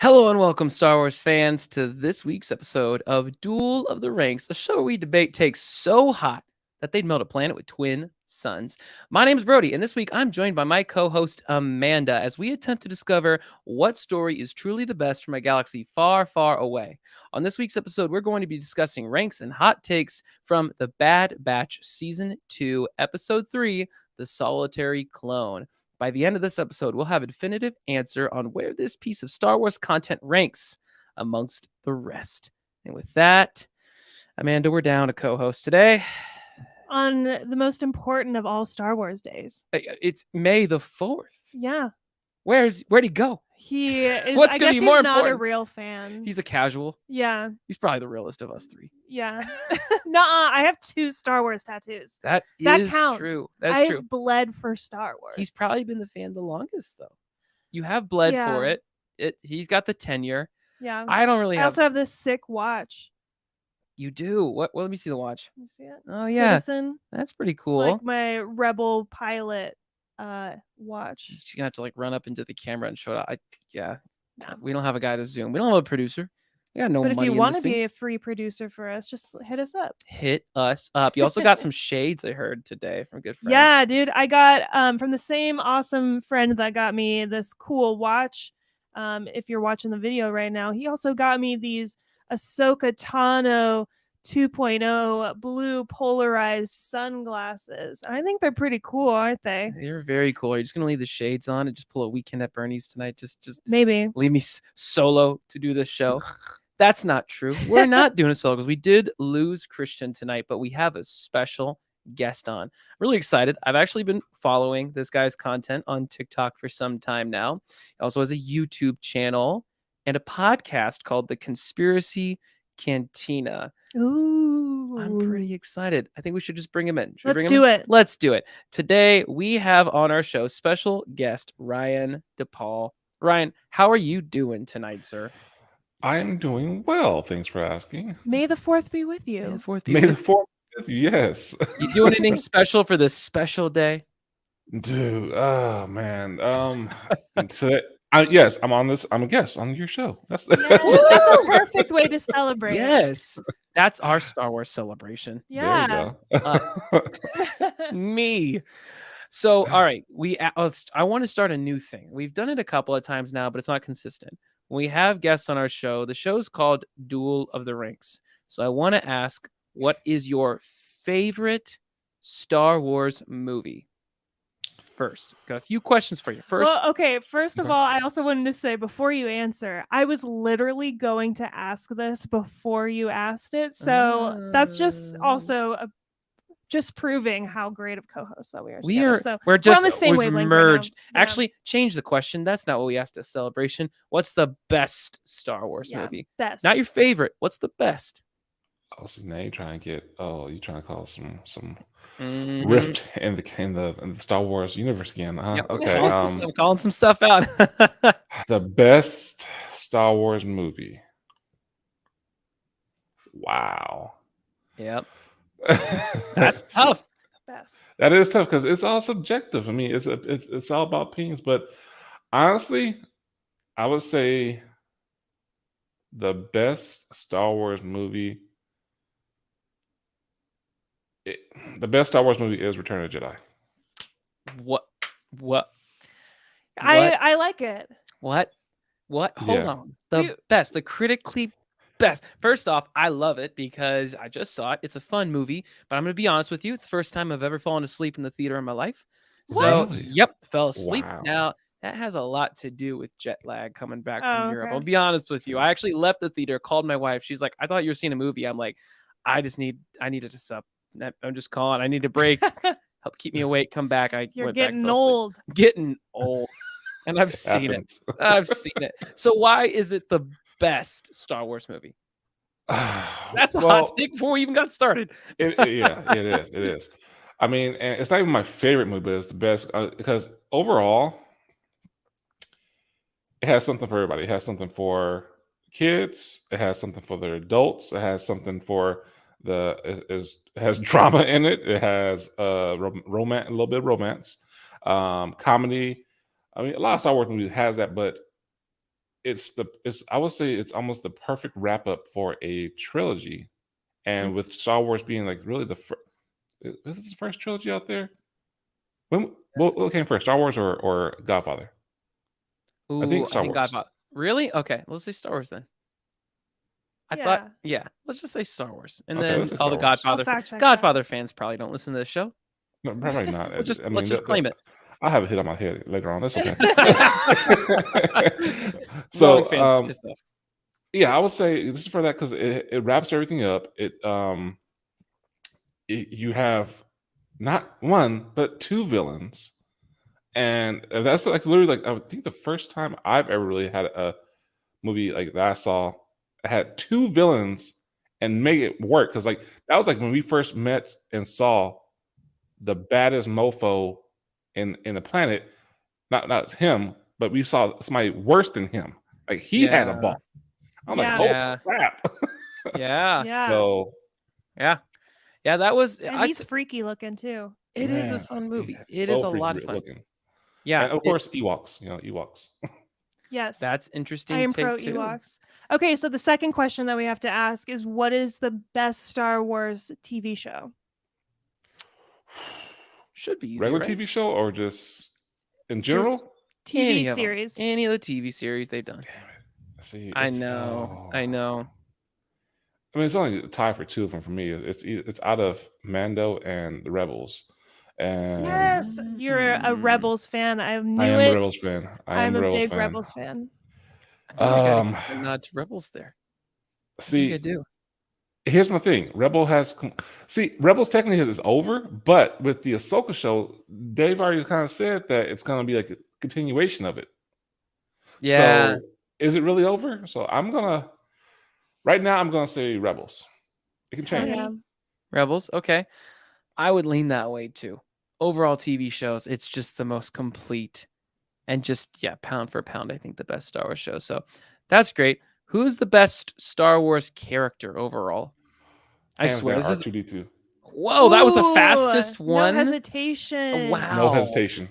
Hello and welcome, Star Wars fans, to this week's episode of Duel of the Ranks, a show where we debate takes so hot that they'd melt a planet with twin suns. My name is Brody, and this week I'm joined by my co-host Amanda as we attempt to discover what story is truly the best from a galaxy far, far away. On this week's episode, we're going to be discussing ranks and hot takes from The Bad Batch Season 2, Episode 3, The Solitary Clone. By the end of this episode, we'll have a definitive answer on where this piece of Star Wars content ranks amongst the rest. And with that, Amanda, we're down a co-host today. On the most important of all Star Wars days. It's May the 4th. Yeah. Where'd he go? He is, What's I gonna guess be he's more not important? a real fan. He's a casual. Yeah. He's probably the realest of us three. Yeah. Nuh-uh, I have 2 Star Wars tattoos. That is counts. true. That's true. I've bled for Star Wars. He's probably been the fan the longest, though. You have bled for Yeah. it. He's got the tenure. Yeah. I don't really I have. also have this sick watch. You do. What? Well, let me see the watch. Can you see it? Oh, yeah. Citizen. That's pretty It's cool. like my Rebel pilot watch. She's gonna have to like run up into the camera and show it. No. We don't have a guy to zoom. We don't have a producer. We got no But if money you in want this to thing. be a free producer for us, just hit us up. Hit us up. You also got some shades I heard today from a good friend. Yeah, dude. I got from the same awesome friend that got me this cool watch. If you're watching the video right now, he also got me these Ahsoka Tano 2.0 blue polarized sunglasses. I think they're pretty cool, aren't they? They're very cool. Are you just gonna leave the shades on and just pull a weekend at Bernie's tonight? Just Maybe. leave me solo to do this show. That's not true. We're not doing a solo because we did lose Christian tonight, but we have a special guest on. Really excited. I've actually been following this guy's content on TikTok for some time now. He also has a YouTube channel and a podcast called The Conspiracy Cantina. Ooh. I'm pretty excited. I think we should just bring him in. Should we Let's bring him do in? it. Let's do it. Today, we have on our show special guest Ryan DePaul. Ryan, how are you doing tonight, sir? I'm doing well. Thanks for asking. May the 4th be with May you. the 4th be May the with 4th, yes. you. Doing anything special for this special day? Dude, oh man. Today, yes, I'm on this. I'm a guest on your show. That's a perfect way to celebrate. Yes. That's our Star Wars celebration. Yeah. There you go. Me. So, all right, I want to start a new thing. We've done it a couple of times now, but it's not consistent. When we have guests on our show, the show's called Duel of the Ranks. So I want to ask, what is your favorite Star Wars movie? First, got a few questions for you. First, Well, okay. First of all, I also wanted to say before you answer, I was literally going to ask this before you asked it. So that's just also just proving how great of co-hosts that we are. Together. So we're just on the same we've wavelength right now. merged. Yeah. Actually, change the question. That's not what we asked at celebration. What's the best Star Wars Yeah, movie? best. Not your favorite. What's the best? Oh, so now you're trying to get. Oh, you're trying to cause some Mhm. rift in the Star Wars universe again. Huh? Yep. Okay. I'm calling some stuff out. The best Star Wars movie. Wow. Yep. That's tough. Best. That is tough because it's all subjective. I mean, it's all about opinions. But honestly, I would say the best Star Wars movie. The best Star Wars movie is Return of the Jedi. What? I like it. What? Hold Yeah. on. The best, the critically best. First off, I love it because I just saw it. It's a fun movie, but I'm going to be honest with you. It's the first time I've ever fallen asleep in the theater in my life. So, Really? yep, fell asleep. Wow. Now, that has a lot to do with jet lag coming back Oh, from Europe. okay. I'll be honest with you. I actually left the theater, called my wife. She's like, I thought you were seeing a movie. I'm like, I needed to sup. I'm just calling. I need a break. Help keep me awake. Come back. You're went back, getting fell asleep. old. Getting old. And I've seen it. Happens. I've seen it. So why is it the best Star Wars movie? That's a hot take before we even got started. Yeah, it is. It is. I mean, and it's not even my favorite movie, but it's the best because overall, it has something for everybody. It has something for kids. It has something for the adults. It has something for it has drama in it. It has romance, a little bit of romance, comedy. I mean, a lot of Star Wars movies has that, but I would say it's almost the perfect wrap up for a trilogy, and Mm. with Star Wars being like really is this the first trilogy out there? What came first, Star Wars or Godfather? I Ooh, think I Star think Wars. Godfather. Really? Okay, let's say Star Wars then. I thought, Yeah. yeah, let's just say Star Wars, and Okay, let's then say all Star the Wars. I'll Godfather fact check that. Godfather fans probably don't listen to this show. No, probably not. I Let's mean, just claim it. I'll have a hit on my head later on. That's okay. Wrong So, fans pissed off. yeah, I would say this is for that because it wraps everything up. You have not one but two villains, and that's like literally like I would think the first time I've ever really had a movie like that I saw had two villains and make it work because like that was like when we first met and saw the baddest mofo in the planet. Not him, but we saw somebody worse than him. Like he had a Yeah, ball. I'm like, Yeah. holy yeah, crap. yeah, Yeah. So yeah, yeah. That was. And he's freaky looking too. It is a man, fun movie. yeah, It is so a freaky lot of fun. looking. Yeah, And of course, Ewoks. Ewoks. Yes. that's I interesting am take pro too. Ewoks. Okay, so the second question that we have to ask is what is the best Star Wars TV show? Should be easy, Regular right? TV show or just in general? Just TV Any of 'em. series. Any of the TV series they've done. Damn it. See, I know. I know. I mean, it's only a tie for two of them for me. It's out of Mando and the Rebels. And Yes, you're a Mm. Rebels fan. I knew I am it. a Rebels fan. I'm a big Rebels fan. I think I gotta Um, give a nod to Rebels there. I think see, I do. here's my thing. Rebels technically is over, but with the Ahsoka show, they've already kind of said that it's going to be like a continuation of it. Yeah. So is it really over? So right now, I'm gonna say Rebels. It can change. Yeah. Rebels. Okay. I would lean that way too. Overall TV shows, it's just the most complete and just, yeah, pound for pound, I think the best Star Wars show. So that's great. Who's the best Star Wars character overall? I Hands swear, down, this is. R2D2. Whoa, that was the Ooh, fastest one. No hesitation. Wow. No hesitation.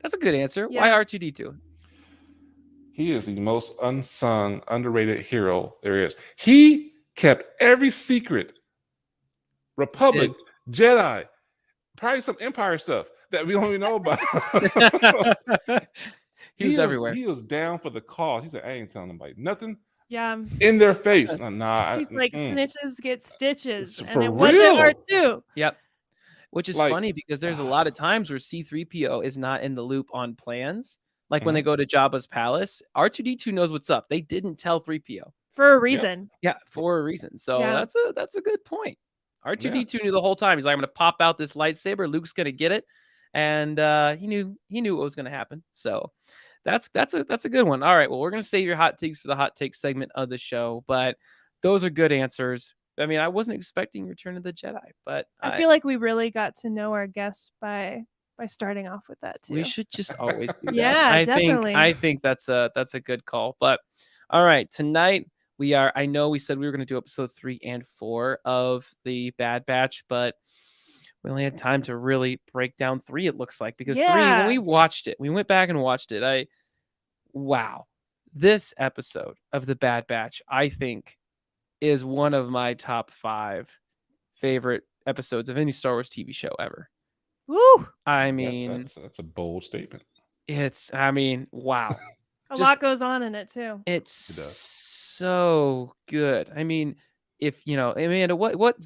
That's a good answer. Yeah. Why R2D2? He is the most unsung, underrated hero there is. He kept every secret. Republic, Jedi, probably some Empire stuff that we don't even know about. He was everywhere. He was down for the cause. He said, I ain't telling nobody nothing. Yeah. In their face. Nah. He's like snitches get stitches. It's And for it wasn't real. R2. Yep. Which is Like- funny because there's a lot of times where C-3PO is not in the loop on plans. Like when they Mhm. go to Jabba's palace, R2D2 knows what's up. They didn't tell 3PO. For a reason. Yeah, for a reason. So Yeah. that's a good point. R2D2 knew the whole time. He's like, I'm gonna pop out this lightsaber. Luke's gonna get it, and he knew what was gonna happen. So that's a good one. All right, well, we're gonna save your hot takes for the hot take segment of the show, but those are good answers. I mean, I wasn't expecting Return of the Jedi, but I feel like we really got to know our guests by starting off with that too. we should just always do that. Yeah, definitely. I think that's a good call. But all right, tonight I know we said we were going to do episode 3 and 4 of the Bad Batch, but we only had time to really break down 3, it looks like, because 3, when we watched it, we went back and watched it. Wow. This episode of the Bad Batch, I think, is one of my top 5 favorite episodes of any Star Wars TV show ever. Woo! I mean, that's a bold statement. Wow. A lot goes on in it too. It's does. so good. I mean, if Amanda,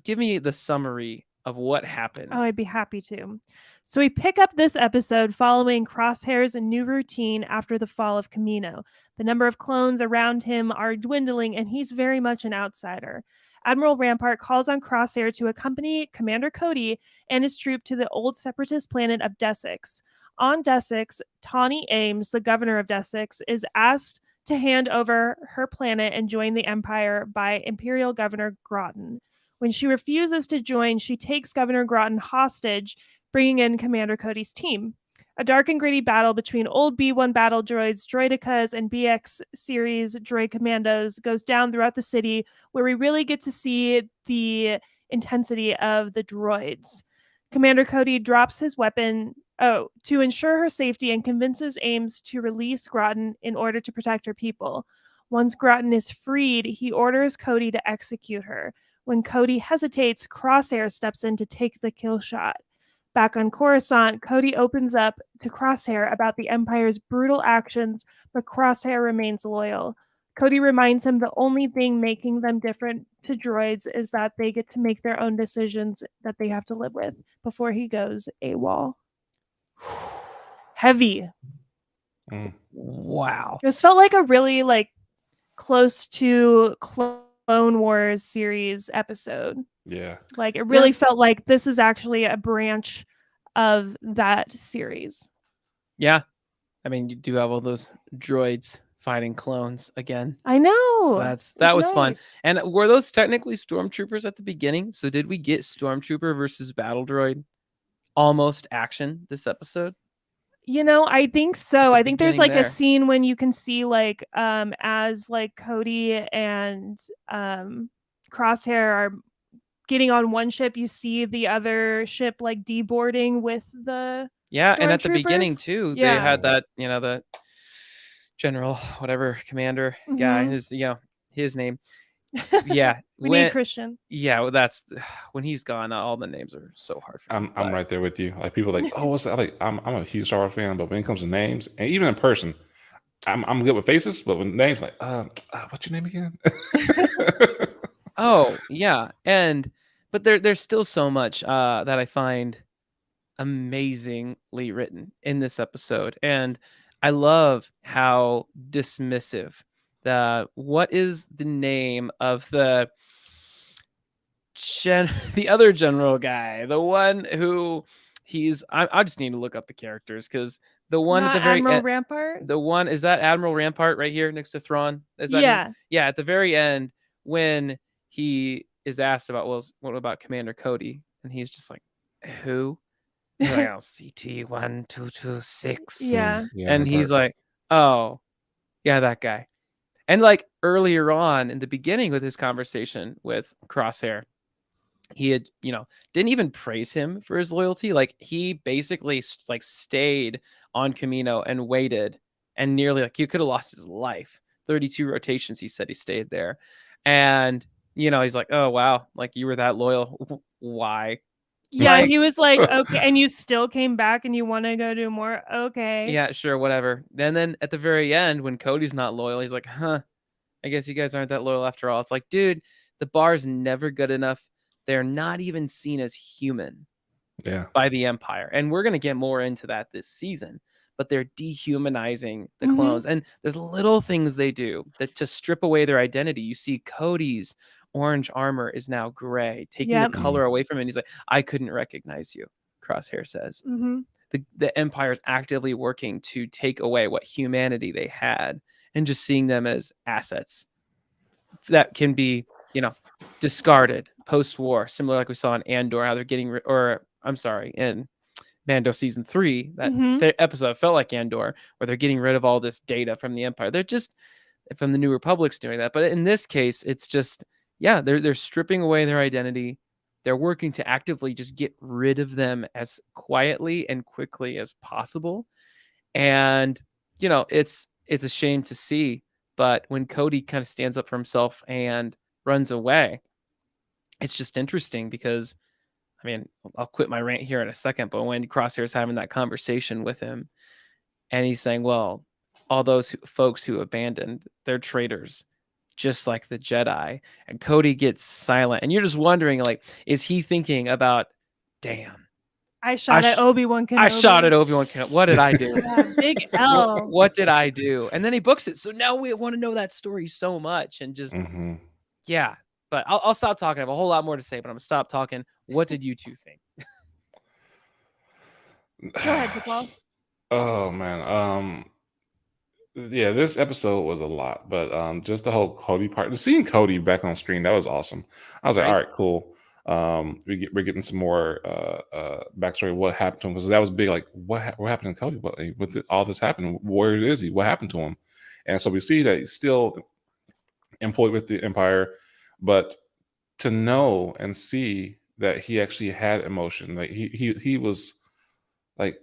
give me the summary of what happened. Oh, I'd be happy to. So we pick up this episode following Crosshair's new routine after the fall of Camino. The number of clones around him are dwindling, and he's very much an outsider. Admiral Rampart calls on Crosshair to accompany Commander Cody and his troop to the old separatist planet of Desix. On Desix, Tawny Ames, the governor of Desix, is asked to hand over her planet and join the Empire by Imperial Governor Groton. When she refuses to join, she takes Governor Groton hostage, bringing in Commander Cody's team. A dark and gritty battle between old B-1 battle droids, droidicas, and BX series droid commandos goes down throughout the city, where we really get to see the intensity of the droids. Commander Cody drops his weapon to ensure her safety and convinces Ames to release Groton in order to protect her people. Once Groton is freed, he orders Cody to execute her. When Cody hesitates, Crosshair steps in to take the kill shot. Back on Coruscant, Cody opens up to Crosshair about the Empire's brutal actions, but Crosshair remains loyal. Cody reminds him the only thing making them different to droids is that they get to make their own decisions that they have to live with before he goes AWOL. Heavy. Wow. This felt like a really close to Clone Wars series episode. Yeah. Like it really felt like this is actually a branch of that series. Yeah. I mean, you do have all those droids fighting clones again. I know. So that was fun. And were those technically stormtroopers at the beginning? So did we get stormtrooper versus battle droid almost action this episode? I think so. I think there's beginning a there. scene when you can see as Cody and Crosshair are getting on one ship, you see the other ship deboarding with the and at the beginning stormtroopers. too, they Yeah. had that, the general, whatever commander guy, his name. Yeah. We need Christian. Yeah, well, that's when he's gone. All the names are so hard for me. I'm right there with you. Like people like, oh, what's that? Like I'm a huge Star Wars fan, but when it comes to names and even in person, I'm good with faces, but when names like, what's your name again? Oh yeah, but there's still so much that I find amazingly written in this episode, and I love how dismissive what is the name of the other general guy, the one who I just need to look up the characters because the one Not at the very Admiral end, Rampart. the one is that Admiral Rampart right here next to Thrawn. Is that Yeah. him? Yeah, at the very end when he is asked about, well, what about Commander Cody, and he's just like, who? He's like, oh, CT 1226. Yeah. And he's like, oh, yeah, that guy. And earlier on in the beginning with his conversation with Crosshair, he had, didn't even praise him for his loyalty. Like he basically stayed on Camino and waited, and nearly he could have lost his life. 32 rotations, he said he stayed there. And, he's like, oh, wow, you were that loyal. Why? Yeah, he was like, okay, and you still came back and you want to go do more? Okay. Yeah, sure, whatever. And then at the very end, when Cody's not loyal, he's like, huh, I guess you guys aren't that loyal after all. It's like, dude, the bar's never good enough. They're not even seen as human by the Empire. And we're going to get more into that this season. But they're dehumanizing the clones. And there's little things they do that to strip away their identity. You see Cody's orange armor is now gray, taking the color away from it. And he's like, I couldn't recognize you, Crosshair says. The Empire is actively working to take away what humanity they had and just seeing them as assets that can be, discarded post-war, similar like we saw in Andor, how they're getting in Mando season 3, that episode felt like Andor, where they're getting rid of all this data from the Empire. They're just from the New Republic's doing that. But in this case, it's just, they're stripping away their identity. They're working to actively just get rid of them as quietly and quickly as possible. And, it's a shame to see. But when Cody kind of stands up for himself and runs away, it's just interesting because, I mean, I'll quit my rant here in a second, but when Crosshair's having that conversation with him and he's saying, well, all those folks who abandoned, they're traitors, just like the Jedi. And Cody gets silent. And you're just wondering, is he thinking about, damn, I shot at Obi-Wan Kenobi. I shot at Obi-Wan Kenobi. What did I do? Big L. What did I do? And then he books it. So now we want to know that story so much. And just, but I'll stop talking. I have a whole lot more to say, but I'm going to stop talking. What did you two think? Go ahead, Jaqual. Oh, man. Yeah, this episode was a lot, but just the whole Cody part, seeing Cody back on screen, that was awesome. I was like, all right, cool. We're getting some more backstory of what happened to him, because that was big. Like, what happened to Cody? With all this happening, where is he? What happened to him? And so we see that he's still employed with the Empire, but to know and see that he actually had emotion, like he was like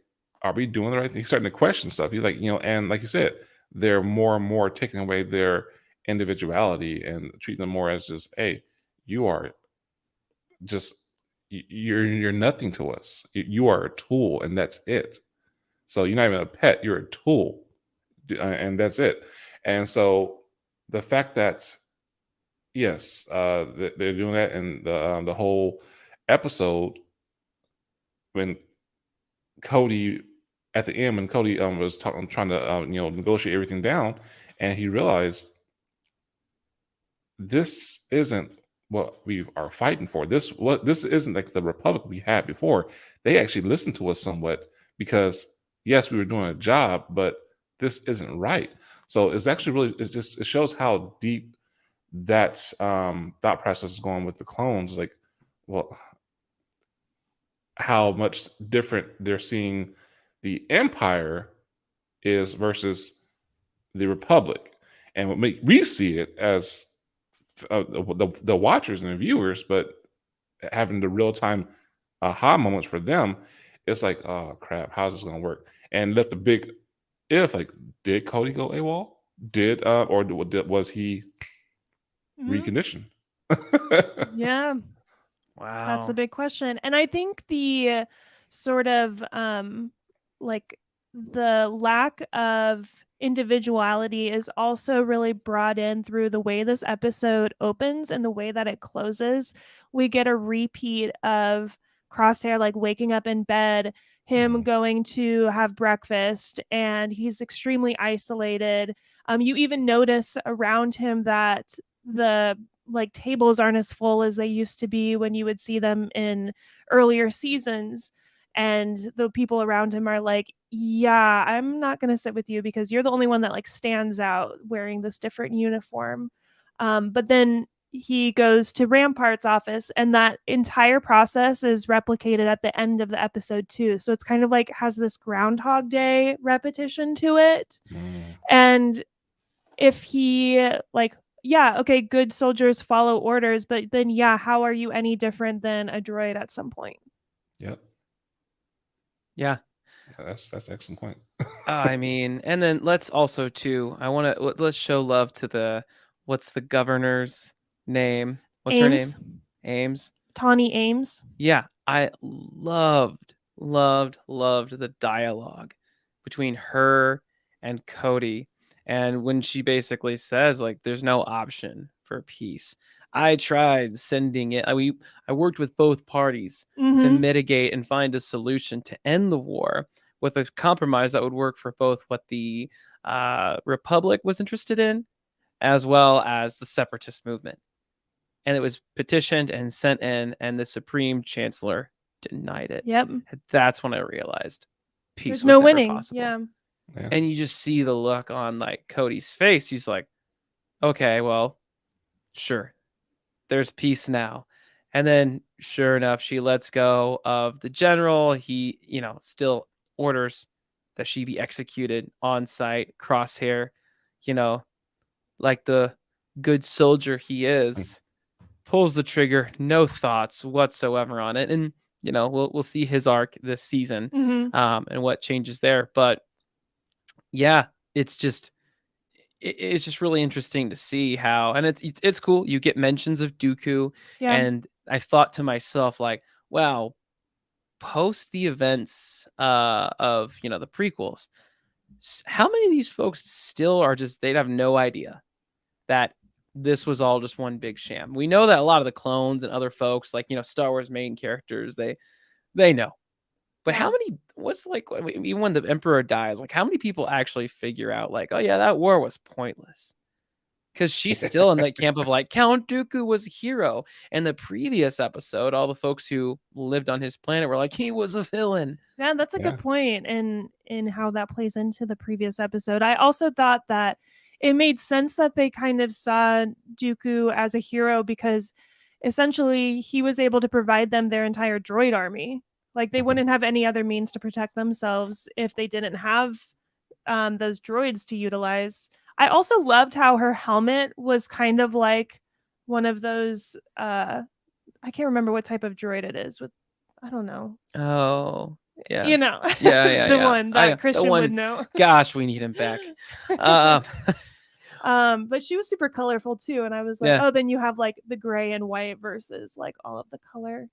are we doing the right thing? He's starting to question stuff. He's like, and like you said, they're more and more taking away their individuality and treating them more as just, hey, you are just you're nothing to us. You are a tool, and that's it. So you're not even a pet. You're a tool, and that's it. And so the fact that yes, they're doing that, and the whole episode when Cody at the end when Cody was trying to negotiate everything down, and he realized this isn't what we are fighting for. This isn't like the republic we had before. They actually listened to us somewhat because yes, we were doing a job, but this isn't right. So it's actually really it shows how deep that thought process is going with the clones. Like, well, how much different they're seeing the Empire is versus the Republic, and what make we see it as the watchers and the viewers, but having the real time aha moments for them, it's like, oh crap, how's this going to work? And let the big if like, did Cody go AWOL? Was he reconditioned? Yeah. Wow. That's a big question. And I think the sort of like the lack of individuality is also really brought in through the way this episode opens and the way that it closes. We get a repeat of Crosshair like waking up in bed, him going to have breakfast, and he's extremely isolated. You even notice around him that the like tables aren't as full as they used to be when you would see them in earlier seasons, and the people around him are like, yeah, I'm not going to sit with you because you're the only one that like stands out wearing this different uniform. But then he goes to Rampart's office, and that entire process is replicated at the end of the episode too. So it's kind of like has this Groundhog Day repetition to it. And if he like, yeah, okay, good soldiers follow orders, but then yeah, how are you any different than a droid at some point? Yep. Yeah. That's an excellent point. I mean, and then let's also too. Let's show love to what's the governor's name? What's her name? Ames. Ames. Tawny Ames. Yeah, I loved the dialogue between her and Cody, and when she basically says like, "There's no option for peace." I tried sending it. I worked with both parties to mitigate and find a solution to end the war with a compromise that would work for both what the Republic was interested in, as well as the separatist movement. And it was petitioned and sent in, and the Supreme Chancellor denied it. Yep. And that's when I realized peace There's was no never winning. possible. Yeah. And you just see the look on like Cody's face. He's like, okay, well, sure. There's peace now. And then sure enough, she lets go of the general. He, still orders that she be executed on site. Crosshair, like the good soldier he is, pulls the trigger, no thoughts whatsoever on it. And, we'll see his arc this season, and what changes there. But yeah, it's just really interesting to see how, and it's cool. You get mentions of Dooku, and I thought to myself like, wow, post the events of the prequels, how many of these folks still are just they'd have no idea that this was all just one big sham. We know that a lot of the clones and other folks, like Star Wars main characters, they know. But how many, what's like, even when the Emperor dies, like how many people actually figure out like, oh yeah, that war was pointless? Because she's still in that camp of like, Count Dooku was a hero. And the previous episode, all the folks who lived on his planet were like, he was a villain. Yeah, that's a good point in how that plays into the previous episode. I also thought that it made sense that they kind of saw Dooku as a hero because essentially he was able to provide them their entire droid army. Like they wouldn't have any other means to protect themselves if they didn't have those droids to utilize. I also loved how her helmet was kind of like one of those I can't remember what type of droid it is with, I don't know. Oh, Yeah. You know, Yeah. the one that the Christian one. would know. Gosh, we need him back. Uh, But she was super colorful too, and I was like, Yeah. oh, then you have like the gray and white versus like all of the color.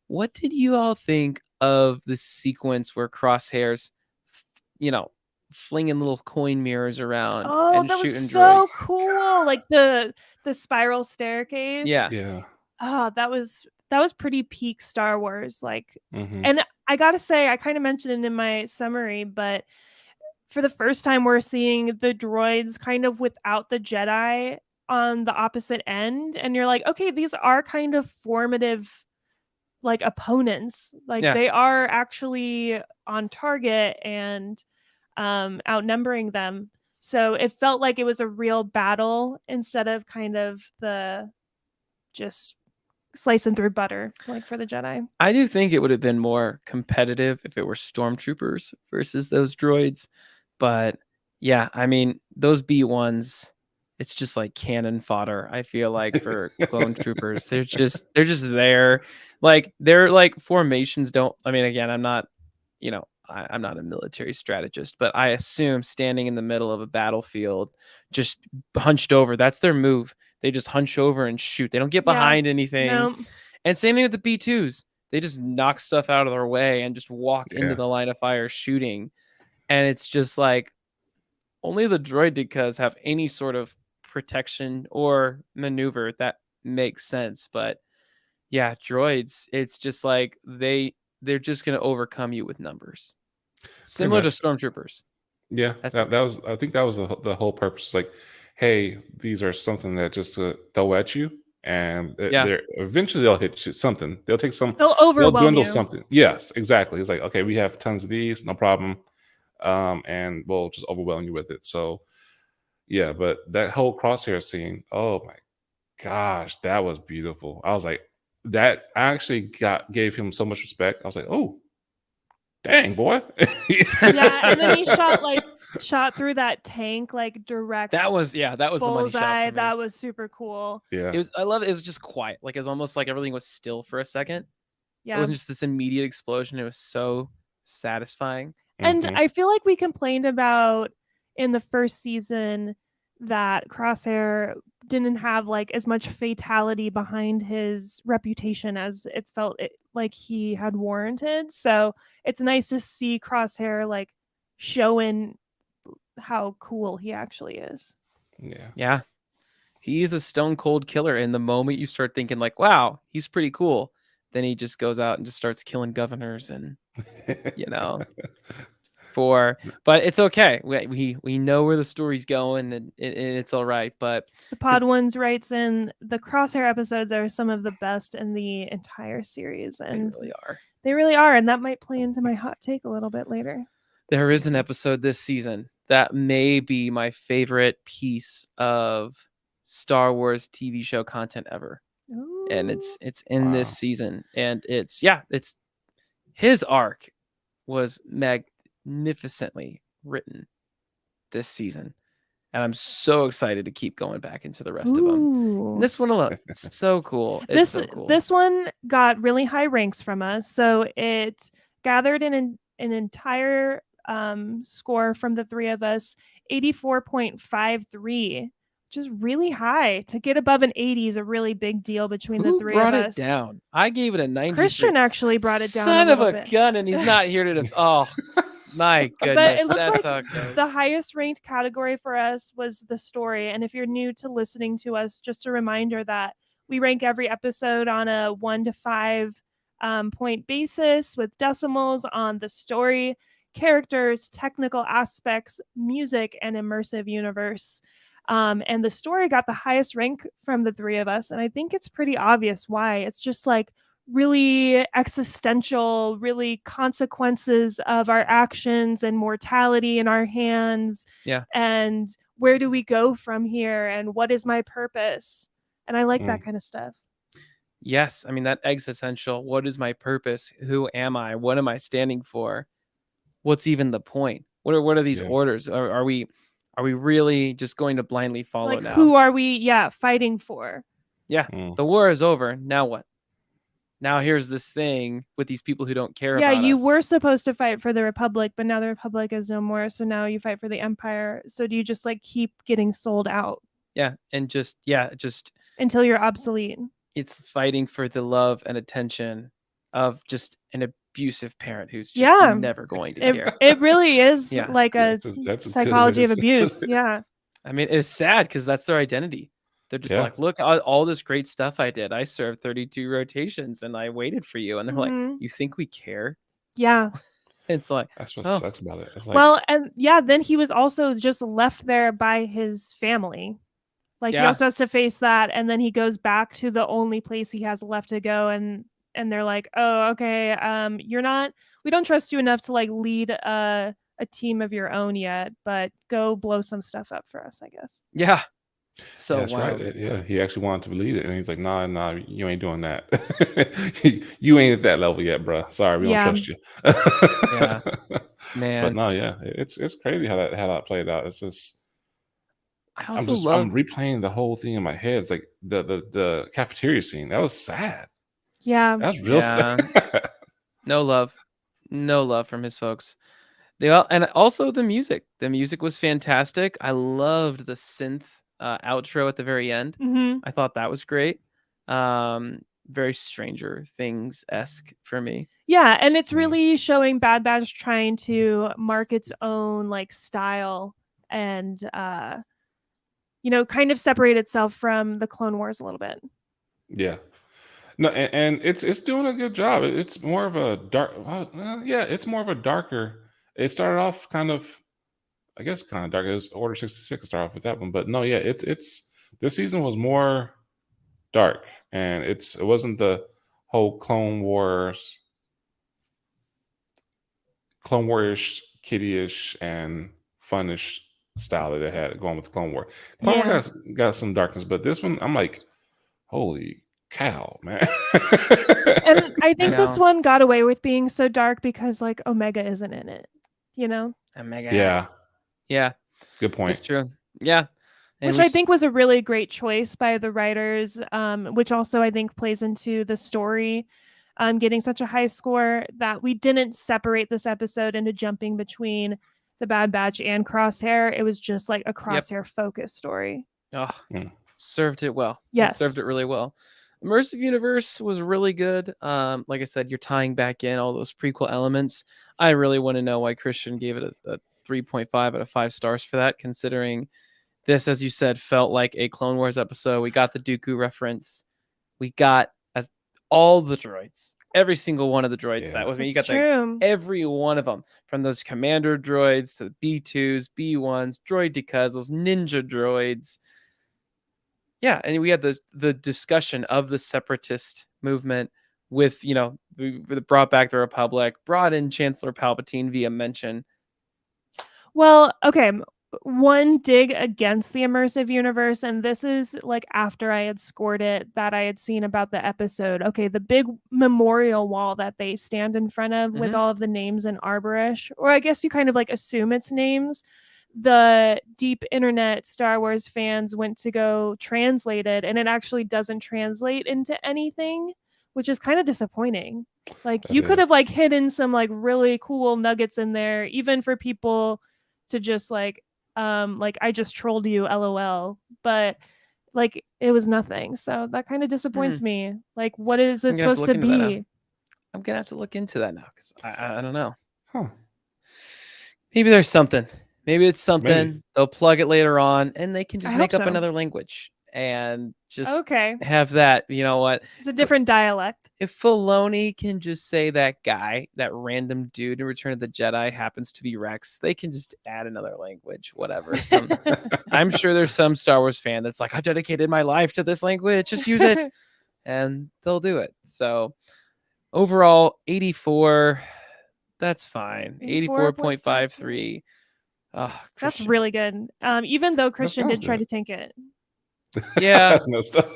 what did you all think of the sequence where Crosshairs, flinging little coin mirrors around Oh, and that was shooting so droids? cool! Like the spiral staircase. Yeah. Yeah. Oh, that was pretty peak Star Wars. Like, Hmm. and I gotta say, I kind of mentioned it in my summary, but for the first time, we're seeing the droids kind of without the Jedi on the opposite end, and you're like, okay, these are kind of formative, like opponents. Like Yeah. they are actually on target and outnumbering them. So it felt like it was a real battle instead of kind of the just slicing through butter like for the Jedi. I do think it would have been more competitive if it were stormtroopers versus those droids. But yeah, I mean, those B1s, it's just like cannon fodder, I feel like, for clone troopers. They're just there. Like their like formations don't, I mean, again, I'm not, I'm not a military strategist, but I assume standing in the middle of a battlefield, just hunched over, that's their move. They just hunch over and shoot. They don't get Yeah. behind anything. No. And same thing with the B2s. They just knock stuff out of their way and just walk into Yeah. the line of fire shooting. And it's just like only the droidekas have any sort of protection or maneuver that makes sense. But yeah, droids, it's just like they're just gonna overcome you with numbers. Similar to much. stormtroopers. Yeah, That's that was. I think that was the whole purpose. Like, hey, these are something that just to throw at you, and Yeah. they're eventually they'll hit you something. They'll take some. They'll They'll overwhelm dwindle you. something. Yes, exactly. It's like, okay, we have tons of these, no problem, and we'll just overwhelm you with it. So yeah, but that whole crosshair scene, oh my gosh, that was beautiful. I was like, that I actually gave him so much respect. I was like, oh, dang boy. Yeah, and then he shot through that tank like direct that was the money shot bullseye. for me. That was super cool. Yeah. I love it. It was just quiet. Like it was almost like everything was still for a second. It Yeah. wasn't just this immediate explosion. It was so satisfying. And Mhm. I feel like we complained about in the first season that Crosshair didn't have like as much fatality behind his reputation as it felt like he had warranted. So it's nice to see Crosshair like showing how cool he actually is. Yeah. Yeah. He's a stone cold killer. And the moment you start thinking like, wow, he's pretty cool, then he just goes out and just starts killing governors and but it's okay. We know where the story's going and it's all right. But The Pod Ones writes in the Crosshair episodes are some of the best in the entire series, they and really are. they really are, and that might play into my hot take a little bit later. There is an episode this season that may be my favorite piece of Star Wars TV show content ever. And it's in this Wow. season. And it's his arc was magnificently written this season. And I'm so excited to keep going back into the rest of them. Ooh. And this one alone, it's so cool. It's so cool. This one got really high ranks from us, so it gathered an entire score from the three of us, 84.53, which is really high. To get above an 80 is a really big deal between Who the three brought of it us. down? I gave it a 93. Christian actually brought it down. Son a of little a bit. gun, and he's not here to. Oh, my But goodness, it looks that's like how it goes. the highest ranked category for us was the story. And if you're new to listening to us, just a reminder that we rank every episode on a 1 to 5 point basis with decimals on the story, characters, technical aspects, music, and immersive universe. And the story got the highest rank from the three of us. And I think it's pretty obvious why. It's just like really existential, really consequences of our actions and mortality in our hands. Yeah. And where do we go from here? And what is my purpose? And I like that kind of stuff. Yes. I mean, that existential, what is my purpose? Who am I? What am I standing for? What's even the point? What are these orders? Are we really just going to blindly follow like, now? Who are we fighting for? Yeah. The war is over. Now what? now here's this thing with these people who don't care Yeah, about you us. were supposed to fight for the Republic, but now the Republic is no more. So now you fight for the Empire. So do you just like keep getting sold out Yeah, and just until you're obsolete? it's fighting for the love and attention of just an abusive parent who's just Yeah. never going to care. It really is Yeah. like a That's a good psychology way of to abuse. put it. Yeah. I mean, it's sad because that's their identity. They're just Yeah. like, look, all this great stuff I did. I served 32 rotations and I waited for you. And they're like, Mhm. you think we care? Yeah. It's like, That's what oh, sucks about it. It's like, Well, and yeah, then he was also just left there by his family. Like he Yeah. also has to face that, and then he goes back to the only place he has left to go, and they're like, "Oh, okay, you're not. We don't trust you enough to like lead a team of your own yet, but go blow some stuff up for us, I guess." yeah. yeah, So that's wild. right. Yeah, he actually wanted to lead it, and he's like, nah, you ain't doing that. You ain't at that level yet, bro. Sorry, we don't Yeah. trust you. Yeah. But Man, no, yeah, it's crazy how that played out. It's just I also love. I'm replaying the whole thing in my head. It's like the cafeteria scene. That was sad. Yeah. That was real Yeah. sad. No love from his folks. They all, and also the music. The music was fantastic. I loved the synth outro at the very end. Hmm. I thought that was great. Very Stranger Things-esque for me. Yeah, and it's Mm. really showing Bad Batch trying to mark its own like style and kind of separate itself from the Clone Wars a little bit. Yeah. No, and it's doing a good job. It's more of a dark. Yeah, it's more of a darker. It started off kind of, I guess, kind of dark. It was Order 66 to start off with that one, but no, yeah, it's this season was more dark, and it wasn't the whole Clone Warriors, kiddie-ish, and funnish style that they had going with Clone War. Clone War got some darkness, but this one, I'm like, holy cow, man. And I think this know. one got away with being so dark because like Omega isn't in it, Omega. Yeah, It's good point. true. Yeah. And which we I think was a really great choice by the writers, which also I think plays into the story getting such a high score, that we didn't separate this episode into jumping between the Bad Batch and Crosshair. It was just like a Crosshair focused story. Oh, Mm. served it well. Yes. Served it really well. Immersive Universe was really good. Like I said, you're tying back in all those prequel elements. I really want to know why Christian gave it a 3.5 out of 5 stars for that, considering this, as you said, felt like a Clone Wars episode. We got the Dooku reference. We got all the droids. Every single one of the droids. Yeah. That was me. You That's got true. every one of them, from those commander droids to the B2s, B1s, droid decals, those ninja droids. Yeah, and we had the discussion of the separatist movement with, we brought back the Republic, brought in Chancellor Palpatine via mention. Well, okay. One dig against the immersive universe, and this is like after I had scored it, that I had seen about the episode. Okay, the big memorial wall that they stand in front of with Mhm. all of the names in Arborish, or I guess you kind of like assume it's names. The deep internet Star Wars fans went to go translate it, and it actually doesn't translate into anything, which is kind of disappointing. Like That you could is. have like hidden some like really cool nuggets in there, even for people to just like I just trolled you, lol. But like it was nothing. So that kind of disappoints me. Like what is I'm it gonna have to supposed look to into that now. be? I'm gonna have to look into that now because I don't know. Huh. Maybe there's something. Maybe it's something. Maybe. They'll plug it later on, and they can I just hope make up so. another language and just Okay. have that. You know what? It's a different dialect. If Filoni can just say that guy, that random dude in Return of the Jedi happens to be Rex, they can just add another language, whatever. I'm sure there's some Star Wars fan that's like, I dedicated my life to this language, just use it. And they'll do it. So overall, 84, that's fine. 84.53. Oh, That's really good. Even though Christian sounds did try good. to tank it. Yeah. That's messed up.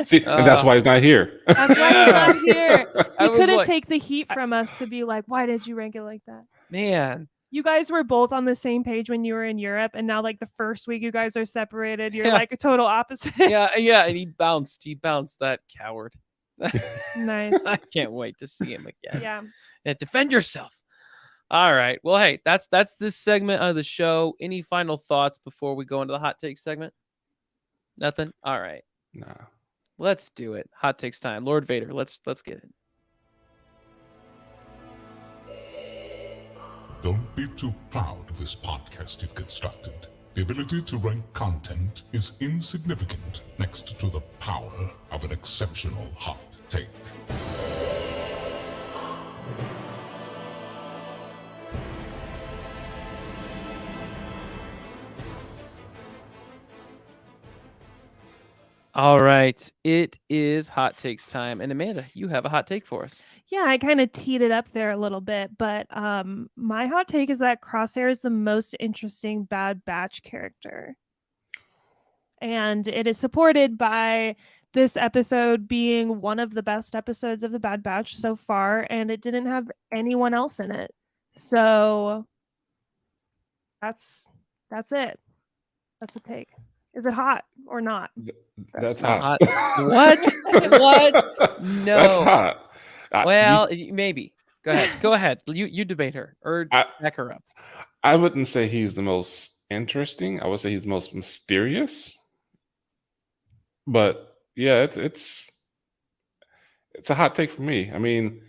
See, and that's why he's not here. That's why he's not here. I He was couldn't like, take the heat from us to be like, why did you rank it like that? man. You guys were both on the same page when you were in Europe, and now like the first week you guys are separated, you're Yeah. like a total opposite. Yeah, and he bounced. He bounced, that coward. Nice. I can't wait to see him again. Yeah. Yeah, defend yourself. All right. Well, hey, that's this segment of the show. Any final thoughts before we go into the hot take segment? Nothing. All right. Nah. Let's do it. Hot takes time. Lord Vader, let's get it. Don't be too proud of this podcast you've constructed. The ability to rank content is insignificant next to the power of an exceptional hot take. All right. It is hot takes time. And Amanda, you have a hot take for us. Yeah, I kind of teed it up there a little bit, but my hot take is that Crosshair is the most interesting Bad Batch character. And it is supported by this episode being one of the best episodes of the Bad Batch so far, and it didn't have anyone else in it. So that's it. That's a take. Is it hot or not? That's not hot. What? What? No. That's hot. Well, maybe. Go ahead. Go ahead. You debate her or back her up. I wouldn't say he's the most interesting. I would say he's the most mysterious. But yeah, it's a hot take for me. I mean,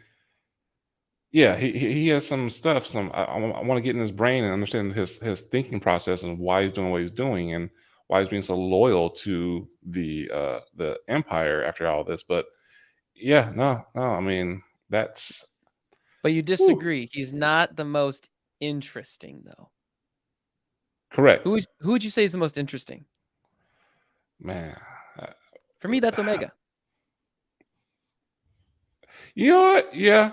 yeah, he has some stuff. I want to get in his brain and understand his thinking process and why he's doing what he's doing and why he's being so loyal to the Empire after all this. But yeah, no. I mean, that's. But you disagree. He's not the most interesting, though. Correct. Who would you say is the most interesting? Man, for me, that's Omega. You know what? Yeah.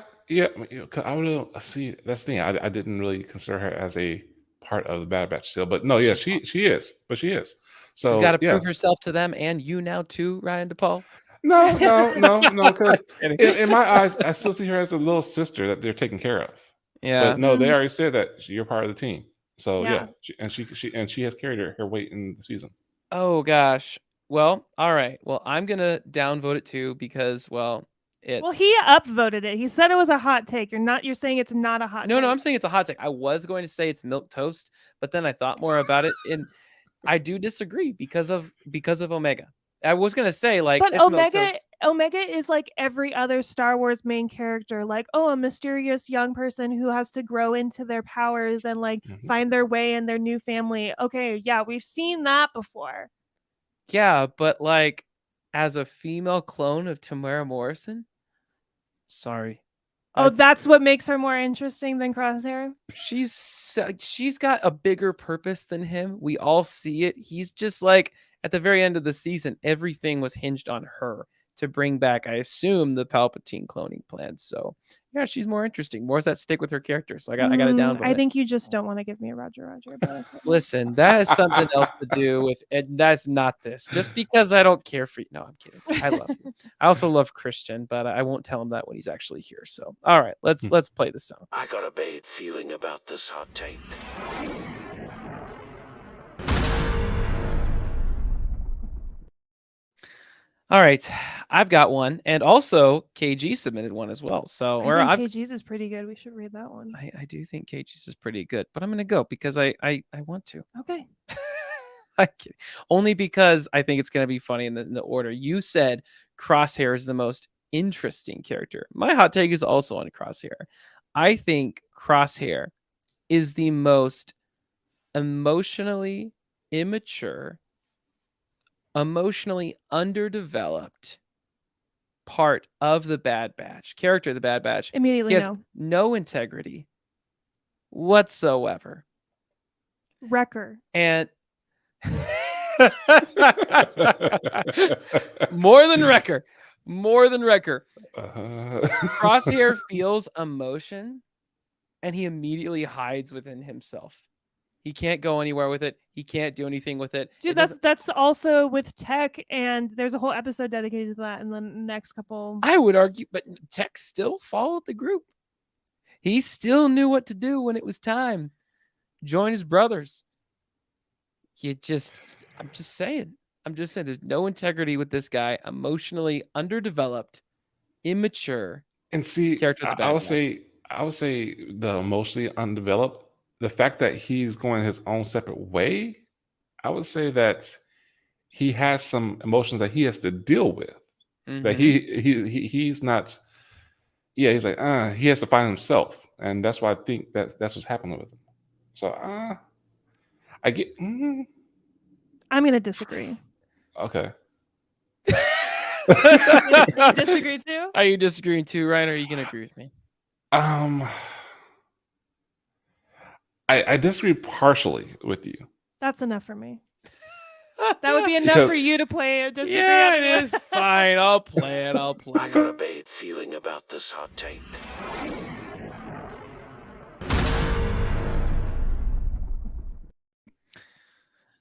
I would see. That's the thing. I didn't really consider her as a part of the Bad Batch still, but no, yeah, she is. But she is. So she's got to prove herself to them and you now too, Ryan DePaul. No. Because in my eyes, I still see her as a little sister that they're taking care of. Yeah. But no, they already said that you're part of the team. So Yeah. she has carried her weight in the season. Oh gosh. Well, all right. Well, I'm gonna downvote it too because it's. Well, he upvoted it. He said it was a hot take. You're saying it's not a hot take. No, I'm saying it's a hot take. I was going to say it's milk toast, but then I thought more about it, and I do disagree because of Omega. I was gonna say but it's Omega is like every other Star Wars main character, like a mysterious young person who has to grow into their powers and find their way in their new family. Okay, yeah, we've seen that before. Yeah, but as a female clone of Tamara Morrison, sorry. That's what makes her more interesting than Crosshair? She's got a bigger purpose than him. We all see it. He's just at the very end of the season, everything was hinged on her to bring back, I assume, the Palpatine cloning plan. So yeah, she's more interesting. More does that stick with her character? So I got to downvote. I think you just don't want to give me a Roger. But listen, that has something else to do with it. That's not this. Just because I don't care for you. No, I'm kidding. I love you. I also love Christian, but I won't tell him that when he's actually here. So all right, let's play this song. I got a bad feeling about this hot take. All right, I've got one, and also KG submitted one as well. So I think KG's is pretty good. We should read that one. I do think KG's is pretty good, but I'm gonna go because I want to. Okay. Only because I think it's gonna be funny in the order. You said Crosshair is the most interesting character. My hot take is also on Crosshair. I think Crosshair is the most emotionally immature, emotionally underdeveloped part of the Bad Batch, character of the Bad Batch. Immediately, he has no integrity whatsoever. Wrecker. And more than Wrecker. Crosshair feels emotion and he immediately hides within himself. He can't go anywhere with it. He can't do anything with it. Dude, that's also with Tech, and there's a whole episode dedicated to that in the next couple. I would argue, but Tech still followed the group. He still knew what to do when it was time. Join his brothers. I'm just saying, there's no integrity with this guy, emotionally underdeveloped. immature And see, character. The I would bad guy. say the emotionally undeveloped. The fact that he's going his own separate way, I would say that he has some emotions that he has to deal with. That Mhm. he's not. Yeah, he's like he has to find himself, and that's why I think that's what's happening with him. So I get I'm gonna disagree. okay. You disagree too? Are you disagreeing too, Ryan? Or are you gonna agree with me? I disagree partially with you. That's enough for me. That would be enough Because- for you to play a disagree. Yeah, on it the- is fine. I'll play it. I'll play I got a it. bad feeling about this hot take.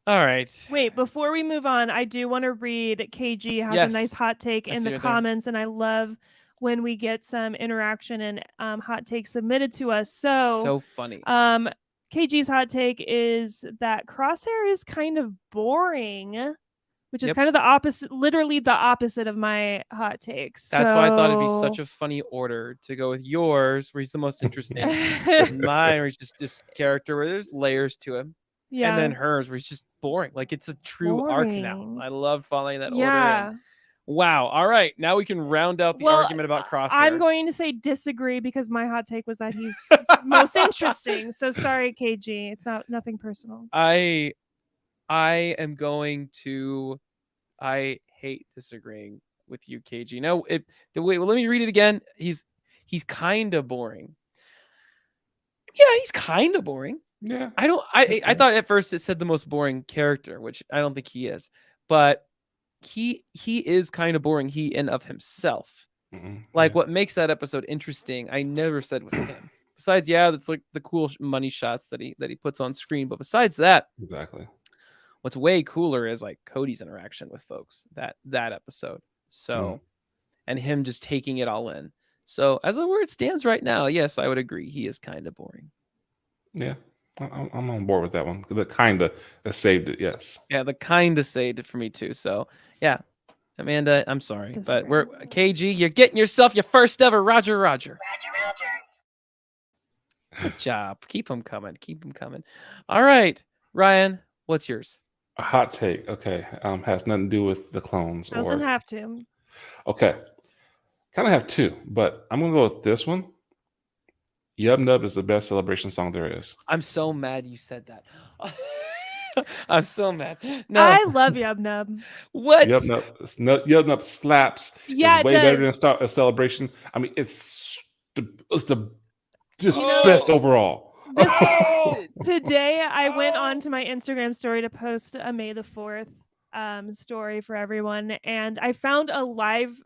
All right. Wait, before we move on, I do want to read KG has Yes. a nice hot take I in see the it there. comments, and I love when we get some interaction and hot takes submitted to us. So funny. KG's hot take is that Crosshair is kind of boring, which is Yep. kind of the opposite, literally the opposite of my hot take. That's why I thought it'd be So- such a funny order to go with yours, where he's the most interesting, and mine, where he's just this character where there's layers to him, yeah. and then hers, where he's just boring. Like it's a true arc now. Boring. I love following that order. Yeah. And wow. All right, now we can round out the argument about Crosshair. I'm going to say disagree because my hot take was that he's most interesting. So sorry, KG. It's nothing personal. I am going to. I hate disagreeing with you, KG. No, wait. Well, let me read it again. He's kind of boring. Yeah, he's kind of boring. Yeah. I thought at first it said the most boring character, which I don't think he is, but he is kind of boring. He in of himself. Like yeah. what makes that episode interesting, I never said was him. Besides, yeah, that's like the cool money shots that he puts on screen. But besides that, Exactly. what's way cooler is like Cody's interaction with folks that episode. So, and him just taking it all in. So as where it stands right now, yes, I would agree. He is kind of boring. Yeah. I'm on board with that one. The kind of saved it. Yes. Yeah, the kind of saved it for me too. So yeah, Amanda, I'm sorry, but we're KG. You're getting yourself your first ever Roger. Good job. Keep them coming. Keep them coming. All right, Ryan, what's yours? A hot take. Okay. Has nothing to do with the clones. Doesn't have to. Okay. Kind of have two, but I'm gonna go with this one. Yub Nub is the best celebration song there is. I'm so mad you said that. I'm so mad. No, I love Yub Nub. what? Yub Nub slaps. Yeah, it's it way better does. than a celebration. I mean, it's the just You know- best overall. Today, I went on to my Instagram story to post a May the 4th story for everyone, and I found a live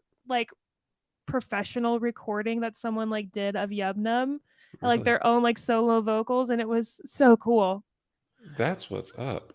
professional recording that someone did of Yub Nub, Really? their own solo vocals, and it was so cool. That's what's up.